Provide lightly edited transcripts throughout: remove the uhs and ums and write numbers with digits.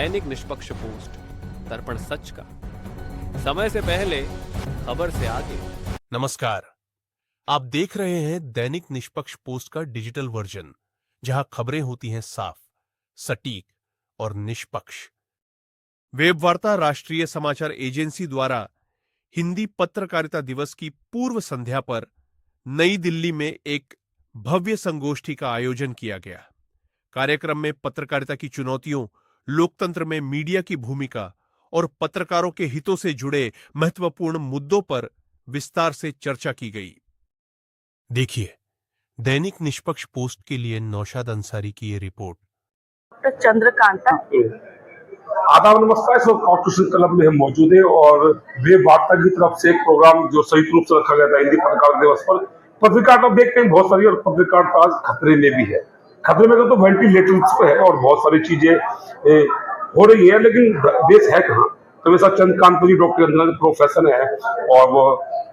दैनिक निष्पक्ष पोस्ट, दर्पण सच का, समय से पहले, खबर से आगे। नमस्कार, आप देख रहे हैं दैनिक निष्पक्ष पोस्ट का डिजिटल वर्जन, जहां खबरें होती हैं साफ, सटीक और निष्पक्ष। वेब वार्ता राष्ट्रीय समाचार एजेंसी द्वारा हिंदी पत्रकारिता दिवस की पूर्व संध्या पर नई दिल्ली में एक भव्य संगोष्ठी का आयोजन किया गया। कार्यक्रम में पत्रकारिता की चुनौतियों, लोकतंत्र में मीडिया की भूमिका और पत्रकारों के हितों से जुड़े महत्वपूर्ण मुद्दों पर विस्तार से चर्चा की गई। देखिए दैनिक निष्पक्ष पोस्ट के लिए नौशाद अंसारी की ये रिपोर्ट। चंद्रकांता आदाब नमस्कार। इस वक्त कॉन्स्टिट्यूशन क्लब में हम मौजूद हैं और वेब वार्ता की तरफ से एक प्रोग्राम जो संयुक्त रूप से रखा गया था हिंदी पत्रकार दिवस पर। पत्रकारिता देखते हैं बहुत सारी, और पत्रकारिता आज खतरे में भी है। खतरे में तो वेंटिलेटर्स पे है और बहुत सारी चीजें हो रही है, लेकिन देश है कहाँ। तो मेरे साथ चंद्रकांत जी, डॉक्टर अंजना प्रोफेसर है और वो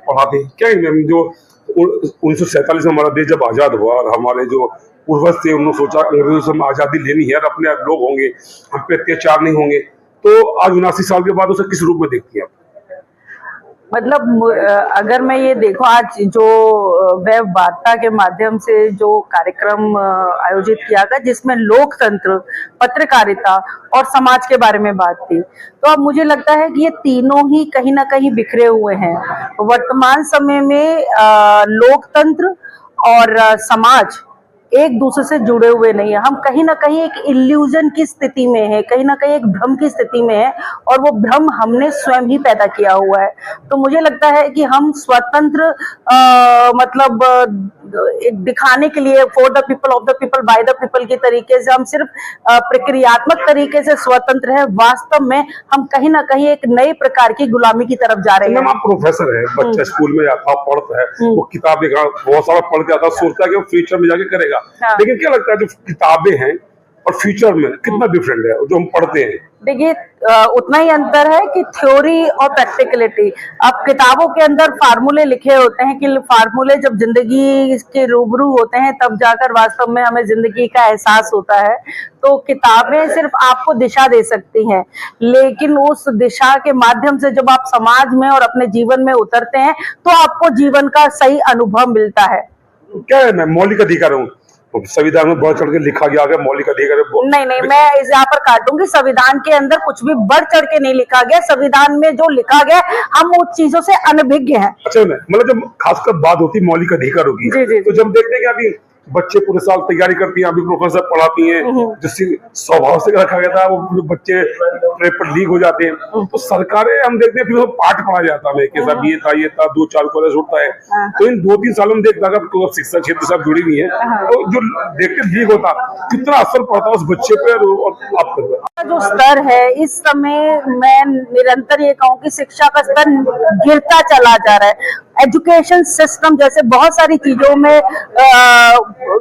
पढ़ाते हैं। क्या मैम, जो 1947 में हमारा देश जब आजाद हुआ और हमारे जो पूर्वज थे उन्होंने सोचा अंग्रेजों से हम आजादी लेनी है और अपने लोग होंगे, हम पे अत्याचार नहीं होंगे, तो आज 79 साल के बाद उसे किस रूप में देखती हैं आप? मतलब अगर मैं ये देखूं, आज जो वेब वार्ता के माध्यम से जो कार्यक्रम आयोजित किया गया जिसमें लोकतंत्र, पत्रकारिता और समाज के बारे में बात थी, तो अब मुझे लगता है कि ये तीनों ही कहीं ना कहीं बिखरे हुए हैं। वर्तमान समय में लोकतंत्र और समाज एक दूसरे से जुड़े हुए नहीं है। हम कहीं ना कहीं एक इल्यूजन की स्थिति में है, कहीं ना कहीं एक भ्रम की स्थिति में है, और वो भ्रम हमने स्वयं ही पैदा किया हुआ है। तो मुझे लगता है कि हम स्वतंत्र मतलब एक दिखाने के लिए for the people, of the people, by the people के तरीके से हम सिर्फ प्रक्रियात्मक तरीके से स्वतंत्र है। वास्तव में हम कहीं ना कहीं एक नए प्रकार की गुलामी की तरफ जा रहे हैं। आप प्रोफेसर है, बच्चा स्कूल में जाता पढ़ता है, वो किताबें बहुत सारा पढ़ के आता, सोचता है कि वो फ्यूचर में जाके करेगा। हाँ। लेकिन क्या लगता है जो किताबें हैं और फ्यूचर में कितना डिफरेंट है जो हम पढ़ते हैं? देखिए, उतना ही अंतर है कि थ्योरी और प्रैक्टिकलिटी। अब किताबों के अंदर फार्मूले लिखे होते हैं कि फार्मूले जब जिंदगी के रूबरू होते हैं तब जाकर वास्तव में हमें जिंदगी का एहसास होता है। तो किताबें सिर्फ आपको दिशा दे सकती हैं, लेकिन उस दिशा के माध्यम से जब आप समाज में और अपने जीवन में उतरते हैं तो आपको जीवन का सही अनुभव मिलता है। क्या है, मैं मौलिक अधिकार हूँ, संविधान में बढ़ चढ़ के लिखा गया है मौलिक अधिकार। नहीं, मैं इस यहाँ पर काटूंगी। संविधान के अंदर कुछ भी बढ़ चढ़ के नहीं लिखा गया। संविधान में जो लिखा गया हम उन चीजों से अनभिज्ञ हैं। अच्छा, मतलब जब खासकर बात होती है मौलिक अधिकारों की, तो जब देखते हैं कि अभी बच्चे पूरे साल तैयारी करती हैं, अभी प्रोफेसर पढ़ाती हैं, जिससे स्वभाव से रखा गया था वो बच्चे पेपर लीक हो जाते हैं। तो सरकारें हम देखते हैं फिर पाठ पढ़ा जाता है कि सब ये था 2-4 कॉलेज होता है। तो इन 2-3 सालों में देखता तो शिक्षा क्षेत्र सब जुड़ी हुई है, तो जो देखते लीक होता कितना असर पड़ता है उस बच्चे पे और आप पर? जो स्तर है इस समय, मैं निरंतर ये कहूँ कि शिक्षा का स्तर गिरता चला जा रहा है। एजुकेशन सिस्टम जैसे बहुत सारी चीजों में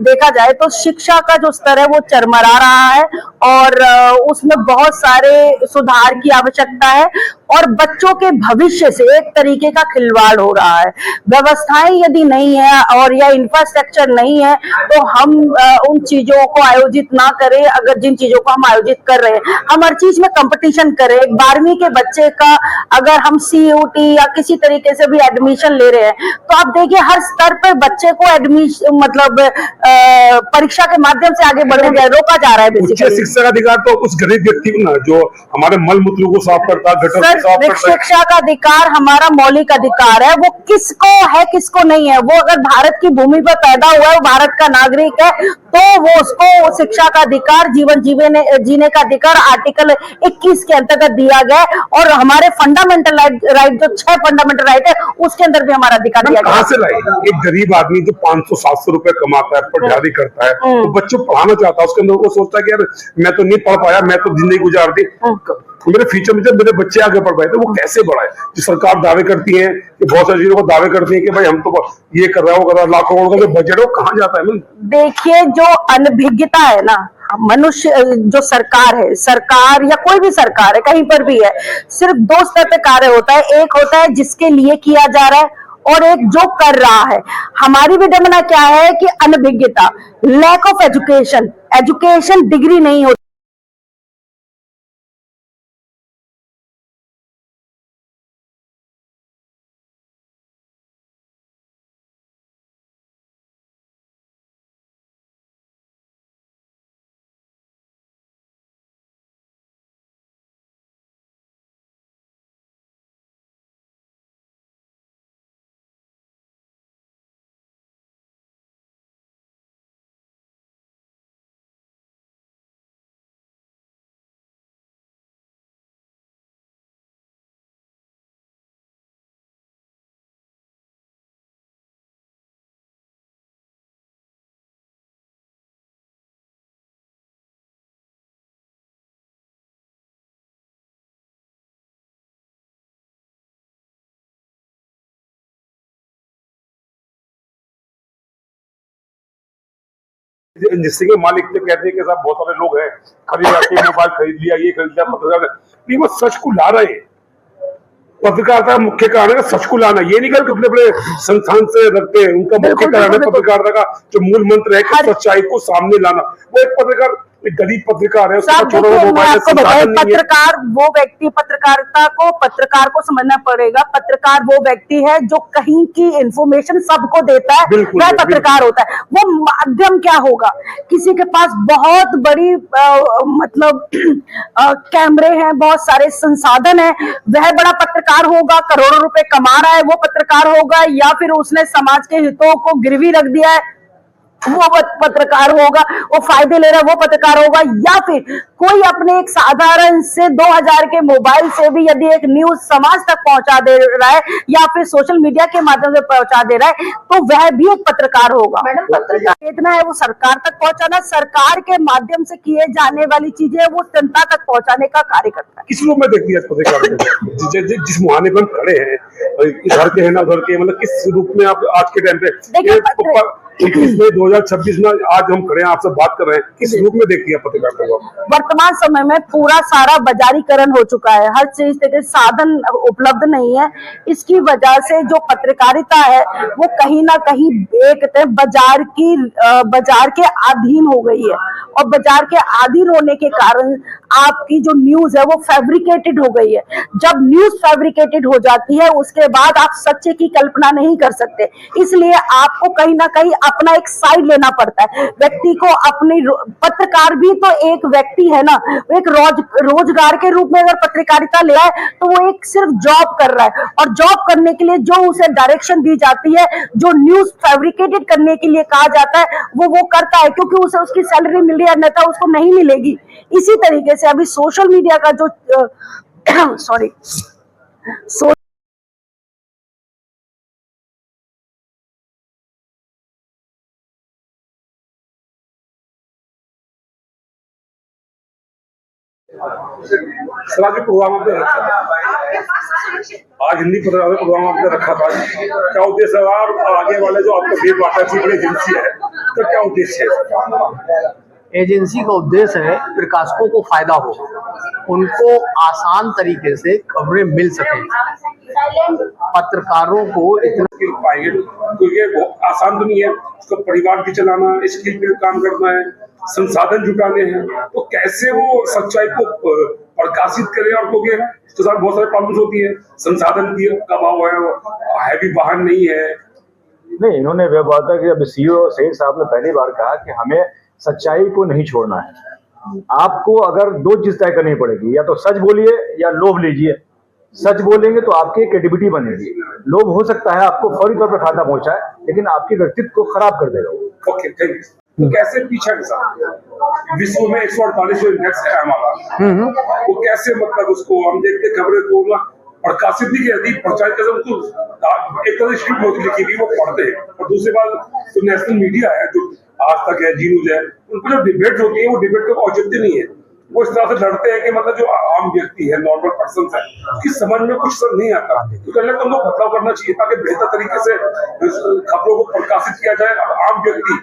देखा जाए तो शिक्षा का जो स्तर है वो चरमरा रहा है और उसमें बहुत सारे सुधार की आवश्यकता है और बच्चों के भविष्य से एक तरीके का खिलवाड़ हो रहा है। व्यवस्थाएं यदि नहीं है और या इंफ्रास्ट्रक्चर नहीं है तो हम उन चीजों को आयोजित ना करें। अगर जिन चीजों को हम आयोजित कर रहे हैं, हम हर चीज में कंपटीशन करें। 12वीं के बच्चे का अगर हम CUT या किसी तरीके से भी एडमिशन ले रहे हैं तो आप देखिए हर स्तर पर बच्चे को एडमिशन मतलब परीक्षा के माध्यम से आगे बढ़ने जा रोका जा रहा है। उच्च शिक्षा का अधिकार तो उस गरीब व्यक्ति को ना, जो हमारे मल मूत्र को साफ करता है, शिक्षा का अधिकार हमारा मौलिक अधिकार है। वो किसको है किसको नहीं है। वो अगर भारत की भूमि पर पैदा हुआ है, वो भारत का नागरिक है, तो वो उसको शिक्षा का अधिकार, जीवन जीने का अधिकार आर्टिकल 21 के अंतर्गत दिया गया है। और हमारे फंडामेंटल राइट जो 6 फंडामेंटल राइट है उसके अंदर भी हमारा अधिकार दिया गया है। कहां से लाए? एक गरीब आदमी जो 500-700 रुपए कमाता है, पढ़ाई करता है, तो बच्चों पढ़ाना चाहता है, उसके अंदर वो सोचता है कि यार मैं तो नहीं पढ़ पाया, मैं तो जिंदगी गुजार दी, मेरे फ्यूचर में जब मेरे बच्चे आगे बढ़ पाए तो वो कैसे बढ़ाए? जो सरकार दावे करती है कि बहुत सारी चीजों को दावे करती है कि भाई हम तो ये कर रहा है, वो कर रहा है, लाखों करोड़ का जो बजट है वो कहाँ जाता है? देखिए, जो अनभिज्ञता है ना, मनुष्य जो सरकार है, सरकार या कोई भी सरकार है, कहीं पर भी है, सिर्फ 2 स्तर पे कार्य होता है। एक होता है जिसके लिए किया जा रहा है और एक जो कर रहा है। हमारी विडंबना क्या है कि अनभिज्ञता, lack of education, education degree नहीं होती। जिससे के मालिक तो कहते हैं कि साहब बहुत सारे लोग हैं खरीद आके मोबाइल खरीद लिया, ये खरीद लिया, पत्रकार नहीं, वो सच को ला रहे हैं। पत्रकारिता का मुख्य कारण है सच को लाना, ये नहीं कर कितने बड़े संस्थान से रखते हैं, उनका मुख्य कारण है पत्रकारिता का जो मूल मंत्र है कि सच्चाई को सामने लाना। वो एक पत्रकार, एक गरीब पत्रकार है, उसका छोटा मोबाइल पत्रकार वो व्यक्ति, पत्रकारिता को पत्रकार को समझना पड़ेगा। पत्रकार वो व्यक्ति है जो कहीं की इंफॉर्मेशन सबको देता है, वह पत्रकार होता है। वो माध्यम क्या होगा, किसी के पास बहुत बड़ी मतलब कैमरे हैं, बहुत सारे संसाधन है, वह बड़ा पत्रकार होगा, करोड़ों रुपए कमा रहा है वो पत्रकार होगा, या फिर उसने समाज के हितों को गिरवी रख दिया है वो पत्रकार होगा, वो फायदे ले रहा है वो पत्रकार होगा, या फिर कोई अपने एक साधारण से 2000 के मोबाइल से भी यदि एक न्यूज समाज तक पहुंचा दे रहा है या फिर सोशल मीडिया के माध्यम से पहुंचा दे रहा है तो वह भी एक पत्रकार होगा। मैडम, पत्रकार इतना है वो सरकार तक पहुंचाना, सरकार के माध्यम से किए जाने वाली चीजें वो जनता तक पहुंचाने का कार्य करता है। किस रूप में देखती है पत्रकार जिस मुहाने पर हम खड़े हैं, इधर के है ना उधर के, मतलब किस रूप में आप आज के टाइम पे 2026 में आज हम खड़े हैं आपसे बात कर रहे हैं, किस रूप में देखती है पत्रकारिता को? वर्तमान समय में पूरा सारा बाजारीकरण हो चुका है, हर चीज के साधन उपलब्ध नहीं है। इसकी वजह से जो पत्रकारिता है वो कहीं ना कहीं एक बाजार के अधीन हो गई है, और बाजार के अधीन होने के कारण आपकी जो न्यूज है वो फैब्रिकेटेड हो गई है। जब न्यूज फैब्रिकेटेड हो जाती है उसके बाद आप सच्चे की कल्पना नहीं कर सकते, इसलिए आपको कहीं ना कहीं अपना एक साइड लेना पड़ता है। व्यक्ति को अपनी, पत्रकार भी तो एक व्यक्ति है ना, एक रोजगार के रूप में अगर पत्रकारिता ले रहा है तो वो एक सिर्फ जॉब कर रहा है, और जॉब करने के लिए जो उसे डायरेक्शन दी जाती है, जो न्यूज फैब्रिकेटेड करने के लिए कहा जाता है वो करता है, क्योंकि उसे उसकी सैलरी मिल रही है, अन्यथा उसको नहीं मिलेगी। इसी तरीके से अभी सोशल मीडिया का जो सर आज प्रोग्राम आपने रखा था, आज हिंदी पत्रकार प्रोग्राम आपने रखा था, क्या उद्देश्य है और आगे वाले जो आपका वेब वार्ता की बड़ी एजेंसी है तो क्या उद्देश्य है? एजेंसी का उद्देश्य है प्रकाशकों को फायदा हो, उनको आसान तरीके से खबरें मिल सके, पत्रकारों को इतना पाएंगे क्योंकि बहुत आसान तो नहीं है, उसका परिवार भी चलाना, स्किल पे काम करना है, संसाधन जुटाने हैं, तो कैसे वो सच्चाई को प्रकाशित करें? और क्योंकि इसके साथ बहुत सारे प्रॉब्लम्स होती है, संसाधन की अभाव है, हैवी वाहन नहीं है। नहीं, इन्होंने वेब वार्ता के अब सीईओ सईद साहब ने पहली बार कहा कि हमें सच्चाई को नहीं छोड़ना है। आपको अगर दो चीज तय करनी पड़ेगी, या तो सच बोलिए या लोभ लीजिए। सच बोलेंगे तो आपकी क्रेडिबिलिटी बनेगी, लोभ हो सकता है आपको फौरी तौर पर फायदा पहुंचाए लेकिन आपके व्यक्तित्व को खराब कर देगा। Okay, thank you. तो कैसे पीछा के साथ विश्व में 148 इंडेक्स है हमारा, वो कैसे मतलब उसको हम देखते खबरें को प्रकाशित नहीं करती, प्रचारित करते, उसको एक तरह स्क्रिप्ट होती लिखी हुई वो पढ़ते हैं, और दूसरी बात तो नेशनल मीडिया है जो आज तक है, जी न्यूज है, उनको जो डिबेट होती है वो डिबेट का औचित्य नहीं है, वो इस तरह से लड़ते हैं कि मतलब जो आम व्यक्ति है, नॉर्मल पर्सन है, उसकी समझ में कुछ नहीं आता, तो कहने लगे उनको बदलाव करना चाहिए ताकि बेहतर तरीके से खबरों को प्रकाशित किया जाए। और आम व्यक्ति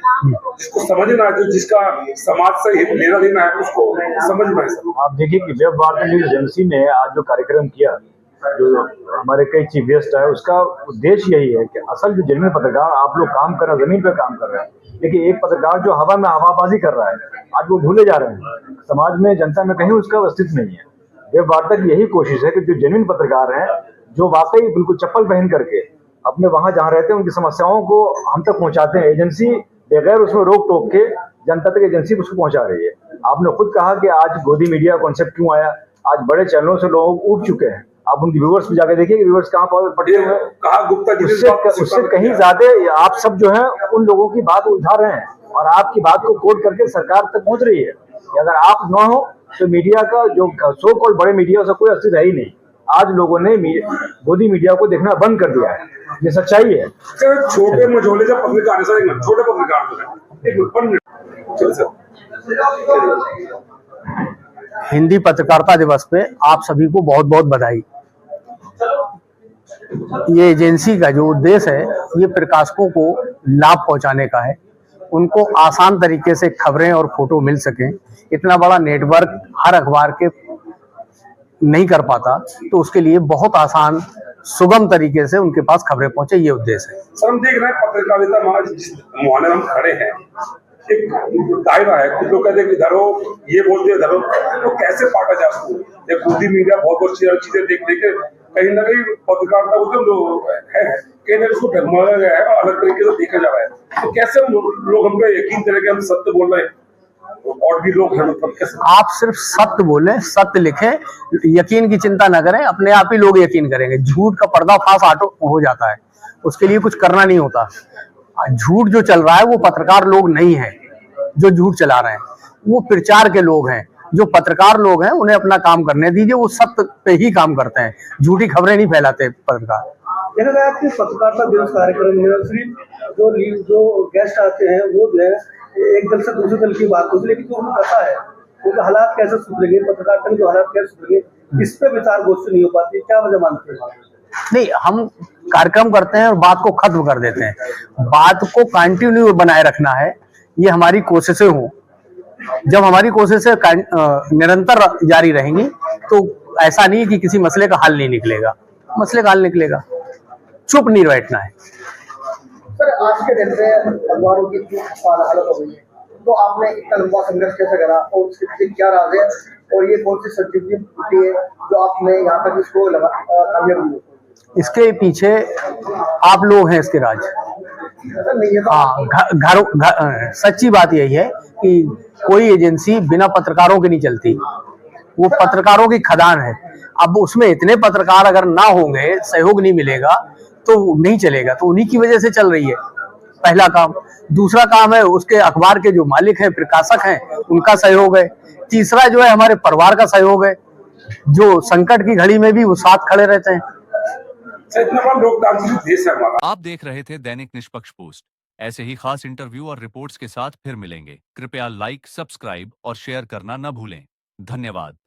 जिसको समझना है, जो जिसका समाज से लेना देना है, उसको समझ में आए। आप देखिए कि वेब वार्ता न्यूज एजेंसी ने आज जो कार्यक्रम किया, जो हमारे कई चीफ गेस्ट है, उसका उद्देश्य यही है कि असल जो जेन्युइन पत्रकार, आप लोग काम कर रहे हैं, जमीन पर काम कर रहे हैं, लेकिन एक पत्रकार जो हवा में हवाबाजी कर रहा है, आज वो भूले जा रहे हैं। समाज में, जनता में कहीं उसका अस्तित्व नहीं है। वेब वार्ता की यही कोशिश है कि जो जेन्युइन पत्रकार हैं, जो वाकई बिल्कुल चप्पल पहन करके अपने वहां जहां रहते हैं उनकी समस्याओं को हम तक पहुंचाते हैं, एजेंसी बगैर उसमें रोक टोक के जनता तक एजेंसी उसको पहुंचा रही है। आपने खुद कहा कि आज गोदी मीडिया कॉन्सेप्ट क्यों आया, आज बड़े चैनलों से लोग उब चुके हैं। आप उनकी व्यूअर्स पे जाके देखिए कि व्यूअर्स कहाँ पड़े हुए हैं, कहा गुप्ता जी उससे कहीं ज्यादा आप सब जो है उन लोगों की बात उठा रहे हैं और आपकी बात को कोट करके सरकार तक पहुंच रही है। अगर आप न हो तो मीडिया का जो सो कॉल्ड बड़े मीडिया उसका कोई अस्तित्व है ही नहीं। आज लोगों ने गोदी मीडिया को देखना बंद कर दिया है, ये सच्चाई है। छोटे मझोले जब पत्रकार है, छोटे पत्रकार हिंदी पत्रकारिता दिवस पे आप सभी को बहुत बहुत बधाई। ये एजेंसी का जो उद्देश्य है ये प्रकाशकों को लाभ पहुंचाने का है, उनको आसान तरीके से खबरें और फोटो मिल सकें। इतना बड़ा नेटवर्क हर अखबार के नहीं कर पाता, तो उसके लिए बहुत आसान सुगम तरीके से उनके पास खबरें पहुंचे, ये उद्देश्य है। सर हम देख रहे हैं पत्रकारिता में जिस मुहाने में हम खड़े हैं एक दायरा है, कुछ लोग कहते हैं कि इधर हो, ये बोलते हैं इधर हो, तो कैसे पाटा जाए उसको? ये खुदी मीडिया बहुत चीजें देख के कहीं ना कहीं पत्रकारिता को जो है कहीं ना उसको डगमगाया गया है और अलग तरीके से देखा जा रहा है, तो कैसे लोग हम पे यकीन करें कि हम सत्य बोल रहे हैं और भी लोग हैं, मतलब कैसे? आप सिर्फ सत्य बोलें, सत्य लिखें, यकीन की चिंता न करें, अपने आप ही लोग यकीन करेंगे। झूठ का पर्दाफाश ऑटो हो जाता है, उसके लिए कुछ करना नहीं होता। झूठ जो चल रहा है वो पत्रकार लोग नहीं है जो झूठ चला रहे हैं, वो प्रचार के लोग हैं। जो पत्रकार लोग हैं उन्हें अपना काम करने दीजिए, वो सत्य पे ही काम करते हैं, झूठी खबरें नहीं फैलाते पत्रकार। देखा गया कि पत्रकारिता दिवस कार्यक्रम में सिर्फ जो गेस्ट आते हैं वो जो है एक दल से दूसरे दल की बात होती है, लेकिन जो उन्हें पता है उनके हालात कैसे सुधरेंगे, पत्रकारिता के जो हालात कैसे सुधरेंगे, इस पे विचार गोष्ठी नहीं हो पाती। क्या वजह मानते हैं? नहीं, हम कार्यक्रम करते हैं और बात को खत्म कर देते हैं। बात को कंटिन्यू बनाए रखना है, ये हमारी कोशिशें हों। जब हमारी कोशिशें निरंतर जारी रहेंगी तो ऐसा नहीं कि किसी मसले का हल नहीं निकलेगा, मसले का हल निकलेगा। चुप नहीं बैठना है। सर आज के दिन में अखबारों की जो हालत हो गई है, तो आपने इतना लंबा संघर्ष कैसे करा और उसके पीछे क्या राज है और ये कौन सी संजीवनी बूटी है जो आपने यहाँ तक इसको कामयाब हुई? इसके पीछे आप लोग हैं इसके राज। हाँ, सच्ची बात यही है कि कोई एजेंसी बिना पत्रकारों के नहीं चलती, वो पत्रकारों की खदान है। अब उसमें इतने पत्रकार अगर ना होंगे, सहयोग नहीं मिलेगा तो नहीं चलेगा, तो उन्हीं की वजह से चल रही है। पहला काम। दूसरा काम है उसके अखबार के जो मालिक हैं, प्रकाशक हैं, उनका सहयोग है। तीसरा जो है हमारे परिवार का सहयोग है, जो संकट की घड़ी में भी वो साथ खड़े रहते हैं। इतना बड़ा लोकतांत्रिक देश है हमारा। आप देख रहे थे दैनिक निष्पक्ष पोस्ट। ऐसे ही खास इंटरव्यू और रिपोर्ट्स के साथ फिर मिलेंगे। कृपया लाइक, सब्सक्राइब और शेयर करना न भूलें। धन्यवाद।